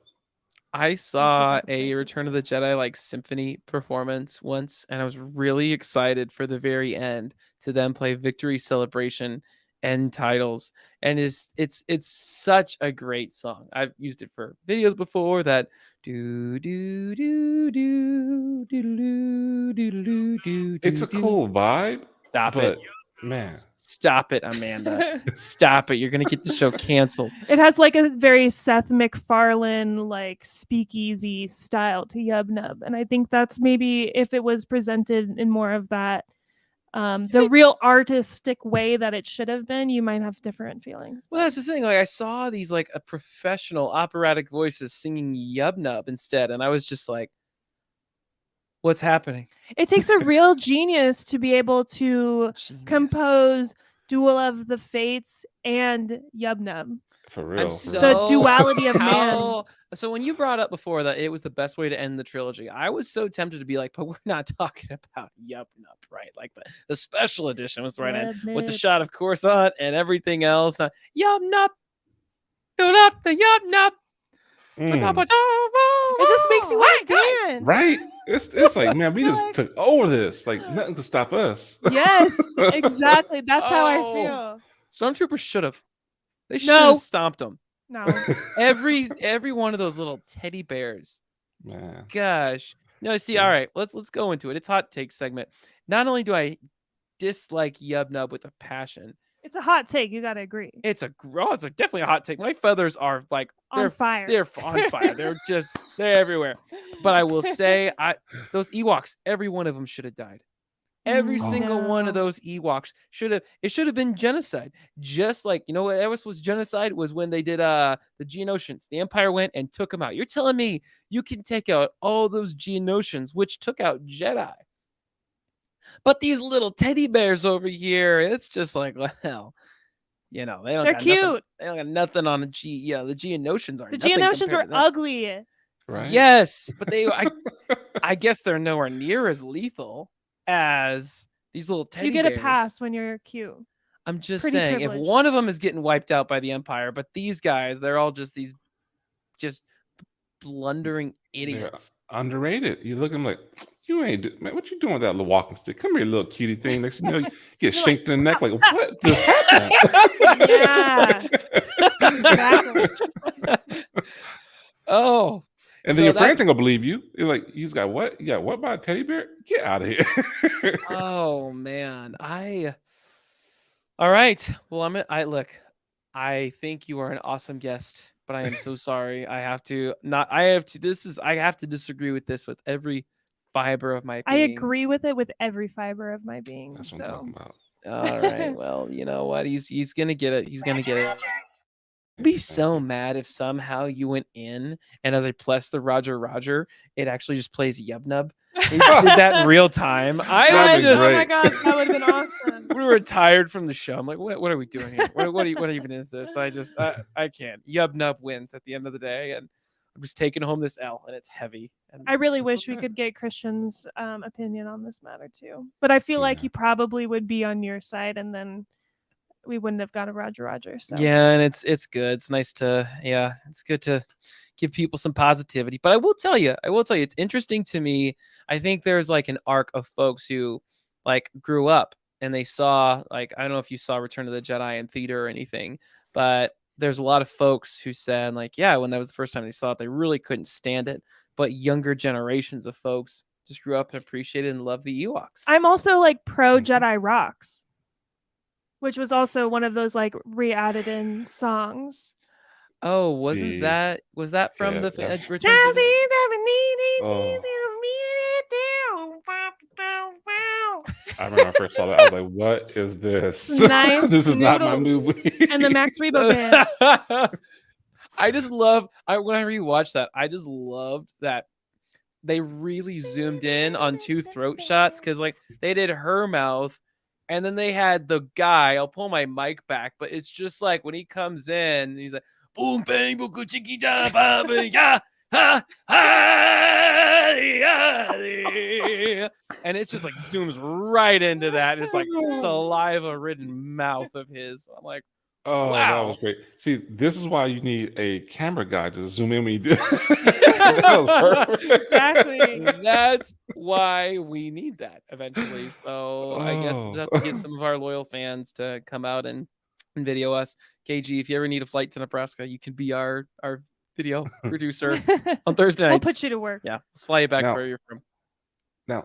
I saw fucking a crazy. Return of the Jedi symphony performance once, and I was really excited for the very end to then play Victory Celebration end titles. And it's such a great song. I've used it for videos before. That do do do do do do do do. It's a cool vibe. Stop but it. Man, Stop it, Amanda. Stop it. You're gonna get the show canceled. It has a very Seth MacFarlane speakeasy style to Yub Nub, and I think that's maybe if it was presented in more of that the real artistic way that it should have been, you might have different feelings. Well, that's the thing. I saw these a professional operatic voices singing Yub Nub instead, and I was just like, "What's happening?" It takes a real genius to be able to Genius. compose Duel of the Fates and Yub Nub. for real. I'm for so real. The duality of man. how- So when you brought up before that it was the best way to end the trilogy, I was so tempted to be like, but we're not talking about Yub Nub, right? Like the special edition was the right end with the Yub shot of Coruscant and everything else. Yub Nub, do up the Yub Nub. Mm, It just makes you want to dance. right? It's like, man, we just Like- took over this. Like nothing could stop us. Yes, exactly. That's how I Oh. feel. Stormtroopers should have. They should No. have stomped them. No. Every one of those little teddy bears. Man. Gosh. No, see, Yeah. all right, let's go into it. It's hot take segment. Not only do I dislike Yub Nub with a passion. It's a hot take. You got to agree. It's definitely a hot take. My feathers are like On fire. They're on fire. They're everywhere. But I will say, those Ewoks, every one of them should have died. Every single one of those Ewoks should have been genocide. Just like, you know what else was genocide was when they did the Geonosians. The Empire went and took them out. You're telling me you can take out all those Geonosians, which took out Jedi. But these little teddy bears over here, it's just like, well, you know, they're cute. Nothing, they don't got nothing on the Geonosians are. The Geonosians were ugly. Right? Yes, but I guess they're nowhere near as lethal as these little teddy bears. You get a pass when you're cute. I'm just Pretty saying, privileged. if one of them is getting wiped out by the Empire, but these guys, they're all just these blundering idiots. They're underrated. You look at them like, you ain't, man, what you doing with that little walking stick? Come here, little cutie thing. Next thing you know, you get shanked in the neck. Like, what just happened? Yeah. Exactly. Oh. And then your friends ain't gonna believe you. You're like, you got what? You got what by a teddy bear? Get out of here. Oh man. All right. Well, I think you are an awesome guest, but I am so sorry. I have to disagree with this with every fiber of my being. I agree with it with every fiber of my being. That's what I'm talking about. All right. Well, you know what? He's gonna get it. He's gonna get it. I'd be so mad if somehow you went in and as I press the Roger, it actually just plays Yub Nub. He did that in real time. Oh my god, that would have been awesome. We were tired from the show. I'm like, what are we doing here? What even is this? I can't. Yub Nub wins at the end of the day, and I'm just taking home this L, and it's heavy. And I really wish we could get Christian's opinion on this matter too, but I feel like he probably would be on your side, and then we wouldn't have got a Roger. So yeah, and it's good. It's nice to it's good to give people some positivity. But I will tell you, it's interesting to me. I think there's like an arc of folks who like grew up and they saw, like, I don't know if you saw Return of the Jedi in theater or anything, but there's a lot of folks who said like, yeah, when that was the first time they saw it, they really couldn't stand it. But younger generations of folks just grew up and appreciated and loved the Ewoks. I'm also like pro Jedi Rocks, which was also one of those like re-added in songs. Oh, was that from the Return of I remember when I first saw that. I was like, what is this? Nice This is not my movie. And the Max Rebo band. I just love when I rewatched that, I just loved that they really zoomed in on two throat shots because like they did her mouth and then they had the guy. I'll pull my mic back, but it's just like when he comes in, he's like boom bang boom chiki da ba ba ya ha ha and it's just like zooms right into that. It's like saliva ridden mouth of his. I'm like, oh, wow. That was great. See, this is why you need a camera guy to zoom in when you do. That was perfect. Exactly. That's why we need that eventually. So I guess we'll have to get some of our loyal fans to come out and video us. KG, if you ever need a flight to Nebraska, you can be our video producer on Thursday nights. We'll put you to work. Yeah, let's fly you back where you're from. Now,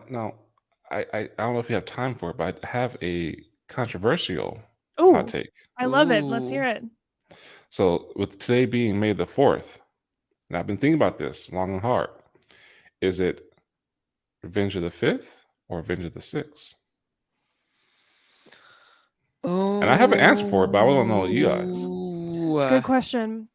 I don't know if you have time for it, but I have a controversial Ooh, hot take. I love it. Let's hear it. So, with today being May the 4th, and I've been thinking about this long and hard. Is it Revenge of the 5th or Revenge of the 6th? Oh, and I have an answer for it, but I want to know you guys. It's a good question.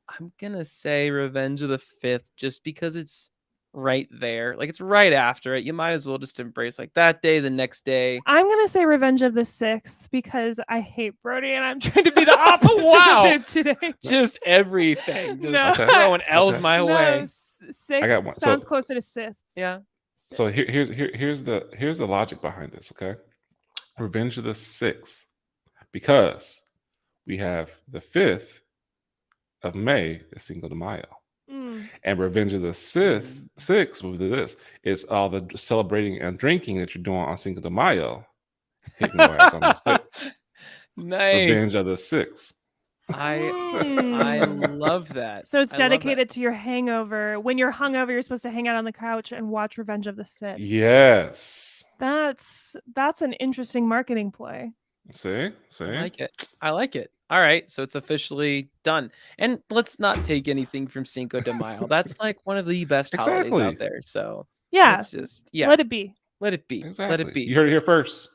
I'm gonna say Revenge of the 5th just because it's right there. Like it's right after it. You might as well just embrace like that day, the next day. I'm gonna say Revenge of the 6th because I hate Brody and I'm trying to be the opposite Wow. of him today. Just everything. Just No. throwing L's my way. 6 I got one. sounds closer to Sith. Yeah. So here's the logic behind this. Okay, Revenge of the 6th, because we have the 5th of May is Cinco de Mayo. And Revenge of the 6th will do this. It's all the celebrating and drinking that you're doing on Cinco de Mayo. Hitting your ass on the 6th. Nice. Revenge of the 6th. I love that. So it's dedicated to your hangover. When you're hungover, you're supposed to hang out on the couch and watch Revenge of the Sith. Yes. That's an interesting marketing ploy. See? I like it. I like it. All right, so it's officially done. And let's not take anything from Cinco de Mayo. That's like one of the best holidays Exactly. out there. So Yeah, let's just let let it be. it be. Exactly. Let it be. You heard it here first.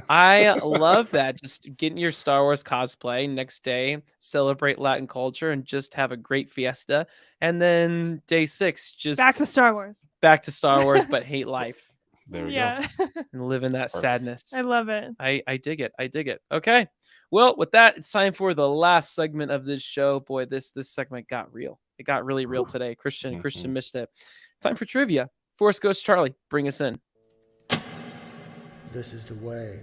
I love that. Just getting your Star Wars cosplay next day, celebrate Latin culture, and just have a great fiesta. And then day 6, just Back to Star Wars. back to Star Wars, but hate life There we Yeah, and live in that Perfect. sadness. I love it. I dig it. I dig it. Okay. Well, with that, it's time for the last segment of this show. Boy, this segment got real. It got really real today. Christian missed it. Time for trivia. Force Ghost Charlie, bring us in. This is the way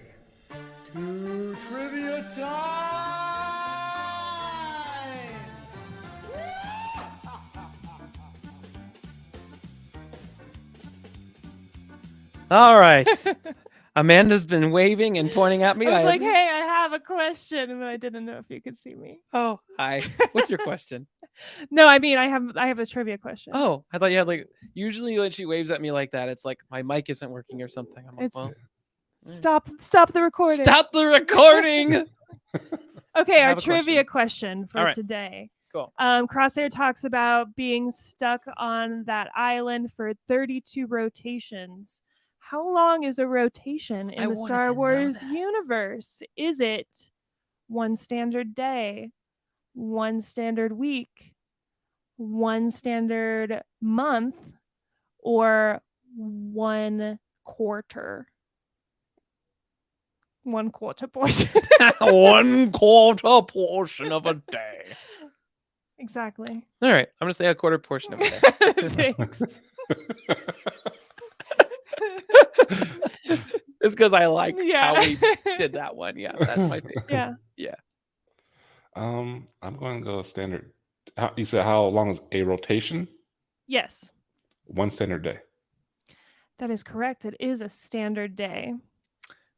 to trivia time! All right. Amanda's been waving and pointing at me. I was like, hey, I have a question, and then I didn't know if you could see me. Oh, hi. What's your question? No, I mean, I have a trivia question. Oh, I thought you had like, usually when she waves at me like that, it's like my mic isn't working or something. I'm like, It's- well, Stop the recording. stop the recording. Okay, I our have a trivia question for All right. today. Cool. Crosshair talks about being stuck on that island for 32 rotations. How long is a rotation in I the wanted Star to know Wars that. universe? Is it 1 standard day, 1 standard week, 1 standard month, or 1 quarter? 1 quarter portion. 1 quarter portion of a day. Exactly. All right. I'm going to say a quarter portion of a day. Thanks. It's because I like Yeah. how we did that one. Yeah, that's my favorite. Yeah. I'm going to go standard. You said how long is a rotation? Yes, 1 standard day. that is correct. It is a standard day.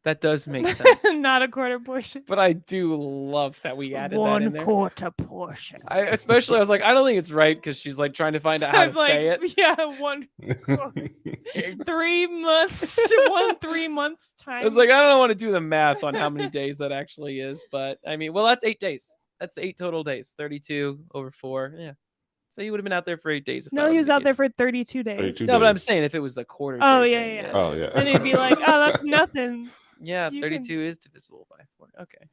That does make sense. Not a quarter portion. But I do love that we added that in 1 there. quarter portion. I was like, I don't think it's right because she's like trying to find out how I'm to say it. Yeah, 1 3 months. 3 months time. I was like, I don't want to do the math on how many days that actually is, but I mean, well, that's 8 days. That's 8 total days. 32 over 4. Yeah. So you would have been out there for 8 days. If that no, would've he been was the out there case. for 32 days. 32 No, but I'm days. saying if it was the quarter. Oh, day yeah, thing, yeah. Oh, yeah. And it'd be like, oh, that's nothing. Yeah, You 32 is divisible by 4. Okay.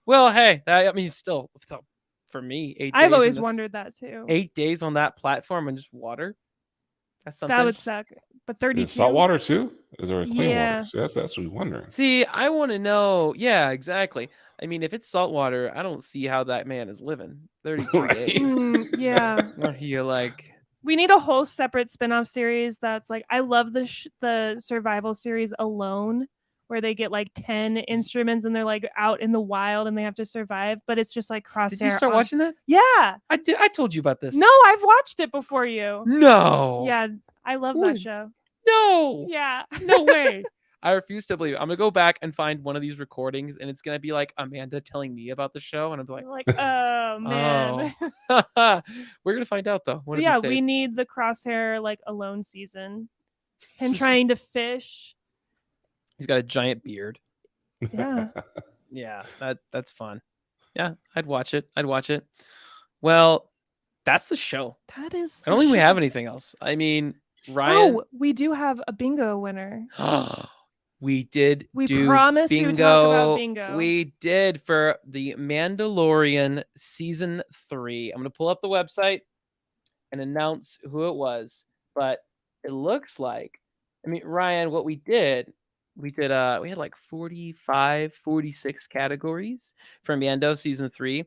Well, hey, that, I mean, still, for me, 8 days. I've in always this- wondered that too. 8 days on that platform and just water. That's something. That would suck. But 32. Is it salt water too? Is there a clean Yeah. water? See, that's what we're wondering. See, I want to know. Yeah, exactly. I mean, if it's salt water, I don't see how that man is living 32 Right. days. Yeah. Where you're like, We need a whole separate spin-off series that's like, I love the survival series Alone, where they get like 10 instruments and they're like out in the wild and they have to survive, but it's just like Crosshair. did you start watching that? Yeah. I did. I told you about this. No, I've watched it before you. No. Yeah, I love Ooh. that show. No. Yeah. No way. I refuse to believe it. I'm gonna go back and find one of these recordings, and it's gonna be like Amanda telling me about the show, and I'm like, Like, oh man. oh. We're gonna find out though. One But of yeah, these we days. need the Crosshair like Alone season. It's Him just- trying to fish. He's got a giant beard. Yeah. Yeah, that's fun. Yeah, I'd watch it. I'd watch it. Well, that's the show. That is. I don't the think we show. have anything else. I mean, Ryan. Oh, we do have a bingo winner. We did. We do promised bingo. we would talk about bingo. We did for the Mandalorian season 3. I'm gonna pull up the website and announce who it was. But it looks like, I mean, Ryan, what we had like 45, 46 categories for Mando season 3.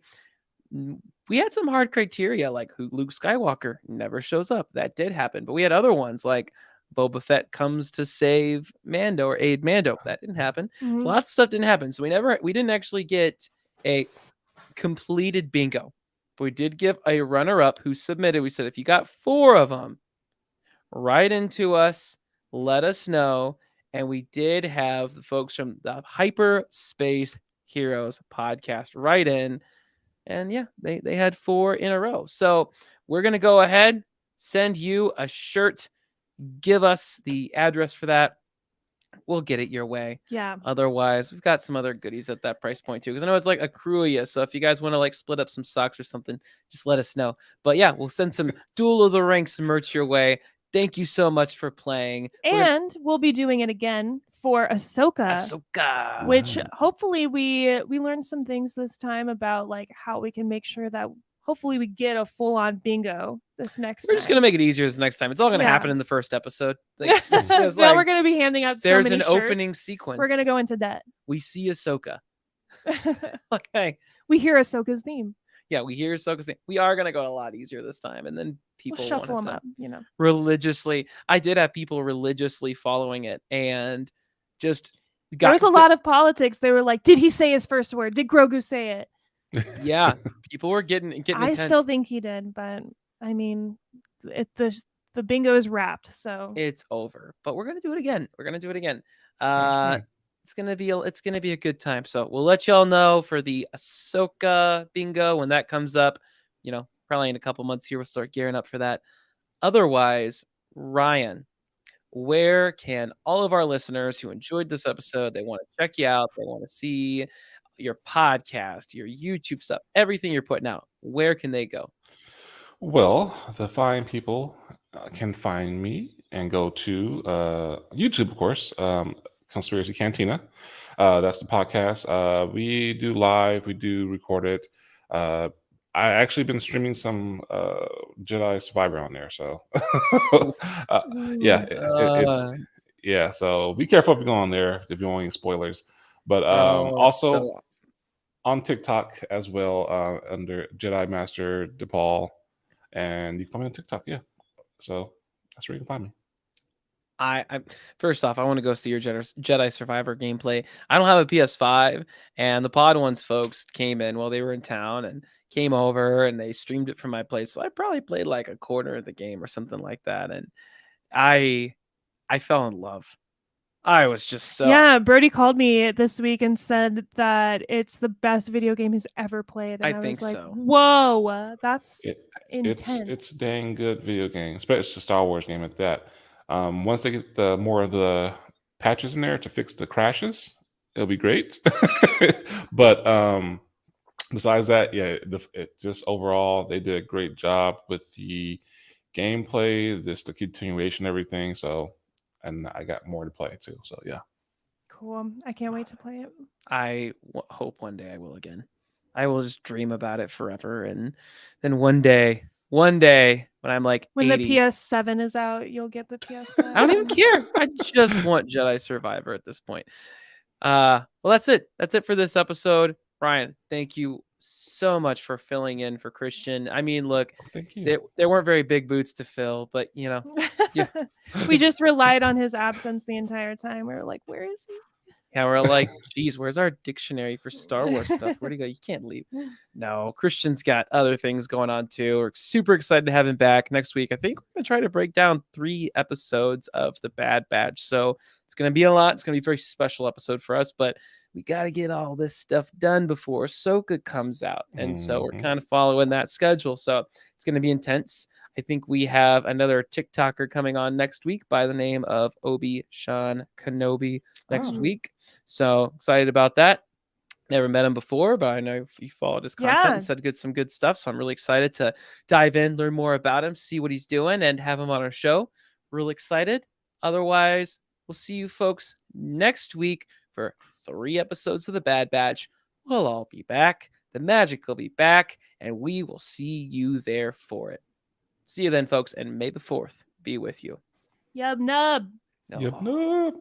We had some hard criteria like who Luke Skywalker never shows up. That did happen. But we had other ones like Boba Fett comes to save Mando or aid Mando. That didn't happen. Mhm. So lots of stuff didn't happen. So we didn't actually get a completed bingo. But we did give a runner-up who submitted. We said, if you got 4 of them, write into us, let us know. And we did have the folks from the Hyperspace Heroes podcast write in. And yeah, they had 4 in a row. So we're going to go ahead, send you a shirt, give us the address for that. we'll get it your way. Yeah. Otherwise, we've got some other goodies at that price point too. Because I know it's like Accruia. So if you guys want to like split up some socks or something, just let us know. But yeah, we'll send some Duel of the Ranks merch your way. Thank you so much for playing. And we'll be doing it again for Ahsoka. Ahsoka. Which hopefully we learned some things this time about like how we can make sure that hopefully we get a full-on bingo this next We're just gonna make it easier this next time. It's all gonna happen in the first episode. Like, it's just now like, we're gonna be handing out so there's many an shirts. opening sequence. We're gonna go into debt. We see Ahsoka. Okay. We hear Ahsoka's theme. Yeah, we hear Ahsoka's theme. We are gonna go a lot easier this time, and then people We'll won't shuffle have them to up, you know. religiously. I did have people religiously following it, and just There was a lot of politics. They were like, "Did he say his first word? Did Grogu say it?" Yeah, people were getting I intense. still think he did, but I mean, the bingo is wrapped, so It's over. But we're gonna do it again. We're gonna do it again. Okay. It's gonna be a good time. So we'll let y'all know for the Ahsoka bingo when that comes up. You know, probably in a couple months here, we'll start gearing up for that. Otherwise, Ryan, where can all of our listeners who enjoyed this episode, they want to check you out, they want to see your podcast, your YouTube stuff, everything you're putting out, where can they go? Well, the fine people can find me and go to YouTube, of course, Conspiracy Cantina. That's the podcast. We do live, we do record it. I actually been streaming some Jedi Survivor on there, so yeah, it's so be careful if you go on there if you want any spoilers. But also so awesome. on TikTok as well under Jedi Master DePaul, and you can find me on TikTok. Yeah, so that's where you can find me. I first off, I want to go see your Jedi Survivor gameplay. I don't have a PS5, and the Pod Ones folks came in while they were in town and came over and they streamed it from my place. So I probably played like a quarter of the game or something like that, and I fell in love. I was just so yeah. Brody called me this week and said that it's the best video game he's ever played. And I think was like, so. whoa, that's intense. It's a dang good video game, especially a Star Wars game at that. Once they get the more of the patches in there to fix the crashes, it'll be great. But besides that, yeah, it just overall they did a great job with the gameplay, the continuation, everything. So, and I got more to play too. So yeah, cool. I can't wait to play it. I hope one day I will again. I will just dream about it forever, and then one day when I'm like when 80, the PS7 is out, you'll get the PS5. I don't even care. I just want Jedi Survivor at this point. Well, that's it. That's it for this episode. Ryan, thank you so much for filling in for Christian. I mean, look, thank you. There weren't very big boots to fill, but you know, yeah. We just relied on his absence the entire time. We were like, where is he? Yeah, we're like, geez, where's our dictionary for Star Wars stuff? Where'd he go? You can't leave. No, Christian's got other things going on too. We're super excited to have him back next week. I think we're going to try to break down 3 episodes of The Bad Batch. So it's going to be a lot. It's going to be a very special episode for us, but we got to get all this stuff done before Ahsoka comes out. And so we're kind of following that schedule. So it's going to be intense. I think we have another TikToker coming on next week by the name of Obi-Wan Kenobi next week. So excited about that. Never met him before, but I know you followed his content and said some good stuff. So I'm really excited to dive in, learn more about him, see what he's doing, and have him on our show. Real excited. Otherwise, we'll see you folks next week for 3 episodes of The Bad Batch. We'll all be back. The magic will be back, and we will see you there for it. See you then, folks, and may the 4th be with you. Yub nub. Yep, no.